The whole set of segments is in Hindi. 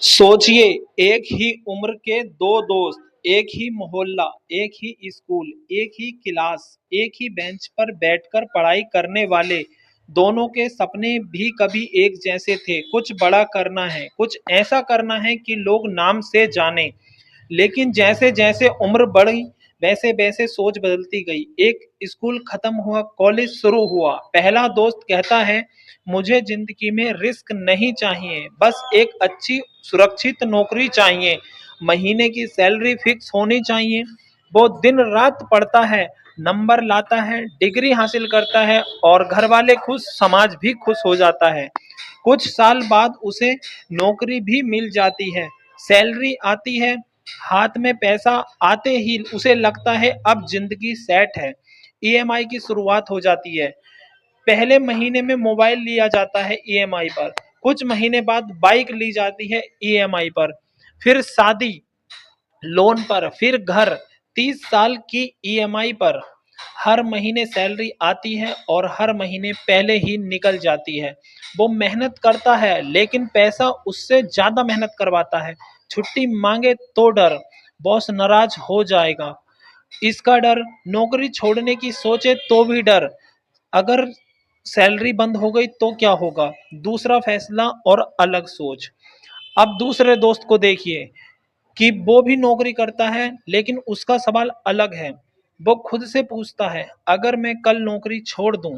सोचिए, एक ही उम्र के दो दोस्त, एक ही मोहल्ला, एक ही स्कूल, एक ही क्लास, एक ही बेंच पर बैठकर पढ़ाई करने वाले, दोनों के सपने भी कभी एक जैसे थे। कुछ बड़ा करना है, कुछ ऐसा करना है कि लोग नाम से जाने। लेकिन जैसे जैसे उम्र बढ़ी, वैसे वैसे सोच बदलती गई। एक स्कूल खत्म हुआ, कॉलेज शुरू हुआ। पहला दोस्त कहता है, मुझे जिंदगी में रिस्क नहीं चाहिए, बस एक अच्छी सुरक्षित नौकरी चाहिए, महीने की सैलरी फिक्स होनी चाहिए। वो दिन रात पढ़ता है, नंबर लाता है, डिग्री हासिल करता है और घर वाले खुश, समाज भी खुश हो जाता है। कुछ साल बाद उसे नौकरी भी मिल जाती है, सैलरी आती है, हाथ में पैसा आते ही उसे लगता है अब जिंदगी सेट है। ईएमआई की शुरुआत हो जाती है। पहले महीने में मोबाइल लिया जाता है ईएमआई पर, कुछ महीने बाद बाइक ली जाती है ईएमआई पर, फिर शादी लोन पर, फिर घर, 30 साल की ईएमआई पर। हर महीने सैलरी आती है और हर महीने पहले ही निकल जाती है। वो मेहनत करता है लेकिन पैसा उससे ज्यादा मेहनत करवाता है। छुट्टी मांगे तो डर, बॉस नाराज हो जाएगा, इसका डर। नौकरी छोड़ने की सोचे तो भी डर, अगर सैलरी बंद हो गई तो क्या होगा। दूसरा फैसला और अलग सोच। अब दूसरे दोस्त को देखिए कि वो भी नौकरी करता है, लेकिन उसका सवाल अलग है। वो खुद से पूछता है, अगर मैं कल नौकरी छोड़ दूं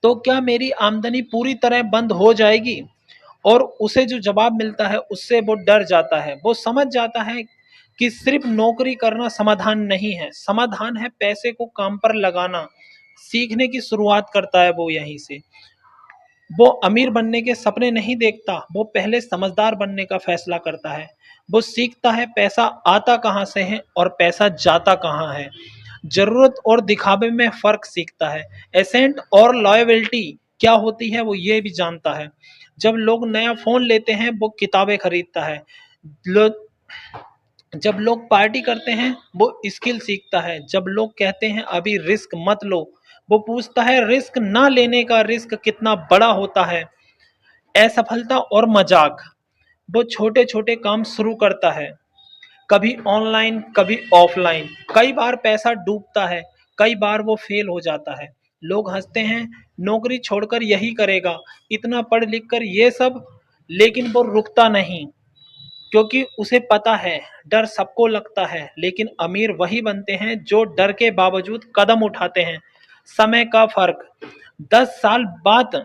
तो क्या मेरी आमदनी पूरी तरह बंद हो जाएगी। और उसे जो जवाब मिलता है उससे वो डर जाता है। वो समझ जाता है कि सिर्फ नौकरी करना समाधान नहीं है, समाधान है पैसे को काम पर लगाना। सीखने की शुरुआत करता है वो यहीं से। वो अमीर बनने के सपने नहीं देखता, वो पहले समझदार बनने का फैसला करता है। वो सीखता है पैसा आता कहाँ से है और पैसा जाता कहाँ है। जरूरत और दिखावे में फर्क सीखता है। एसेंट और लॉयबिलिटी क्या होती है वो ये भी जानता है। जब लोग नया फोन लेते हैं वो किताबें खरीदता है। लो, जब लोग पार्टी करते हैं वो स्किल सीखता है। जब लोग कहते हैं अभी रिस्क मत लो, वो पूछता है रिस्क ना लेने का रिस्क कितना बड़ा होता है। असफलता और मजाक। वो छोटे छोटे काम शुरू करता है, कभी ऑनलाइन कभी ऑफलाइन। कई बार पैसा डूबता है, कई बार वो फेल हो जाता है। लोग हंसते हैं, नौकरी छोड़कर यही करेगा, इतना पढ़ लिख कर ये सब। लेकिन वो रुकता नहीं, क्योंकि उसे पता है डर सबको लगता है, लेकिन अमीर वही बनते हैं जो डर के बावजूद कदम उठाते हैं। समय का फर्क। 10 साल बाद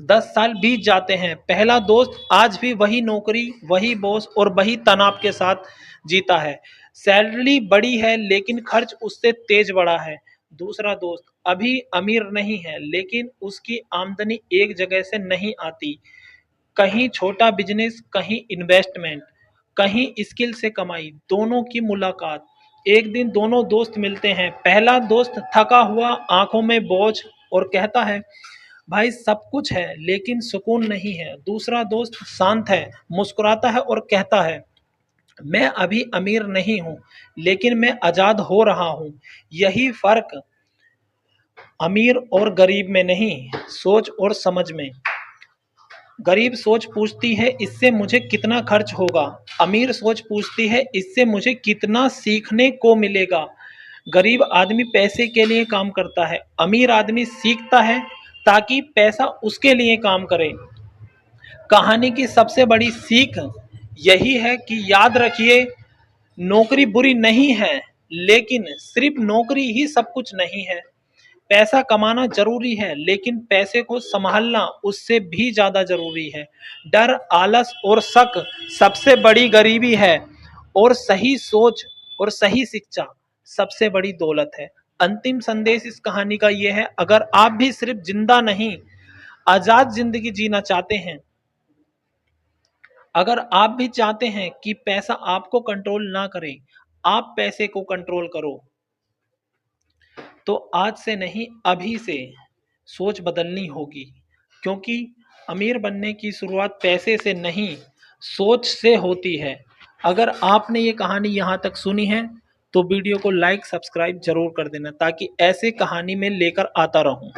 10 साल बीत जाते हैं। पहला दोस्त आज भी वही नौकरी, वही बॉस और वही तनाव के साथ जीता है। सैलरी बड़ी है लेकिन खर्च उससे तेज बढ़ा है। दूसरा दोस्त अभी अमीर नहीं है, लेकिन उसकी आमदनी एक जगह से नहीं आती। कहीं छोटा बिजनेस, कहीं इन्वेस्टमेंट, कहीं स्किल से कमाई, दोनों की मुलाकात। एक दिन दोनों दोस्त मिलते हैं। पहला दोस्त थका हुआ, आंखों में बोझ, और कहता है, भाई सब कुछ है लेकिन सुकून नहीं है। दूसरा दोस्त शांत है, मुस्कुराता है और कहता है, मैं अभी अमीर नहीं हूं, लेकिन मैं आजाद हो रहा हूं। यही फर्क अमीर और गरीब में नहीं, सोच और समझ में। गरीब सोच पूछती है इससे मुझे कितना खर्च होगा, अमीर सोच पूछती है इससे मुझे कितना सीखने को मिलेगा। गरीब आदमी पैसे के लिए काम करता है, अमीर आदमी सीखता है ताकि पैसा उसके लिए काम करे। कहानी की सबसे बड़ी सीख यही है कि याद रखिए, नौकरी बुरी नहीं है, लेकिन सिर्फ नौकरी ही सब कुछ नहीं है। पैसा कमाना जरूरी है, लेकिन पैसे को संभालना उससे भी ज्यादा जरूरी है। डर, आलस और शक सबसे बड़ी गरीबी है, और सही सोच और सही शिक्षा सबसे बड़ी दौलत है। अंतिम संदेश इस कहानी का यह है, अगर आप भी सिर्फ जिंदा नहीं, आजाद जिंदगी जीना चाहते हैं, अगर आप भी चाहते हैं कि पैसा आपको कंट्रोल ना करे, आप पैसे को कंट्रोल करो, तो आज से नहीं अभी से सोच बदलनी होगी। क्योंकि अमीर बनने की शुरुआत पैसे से नहीं, सोच से होती है। अगर आपने ये कहानी यहाँ तक सुनी है तो वीडियो को लाइक सब्सक्राइब जरूर कर देना, ताकि ऐसे कहानी में लेकर आता रहूं।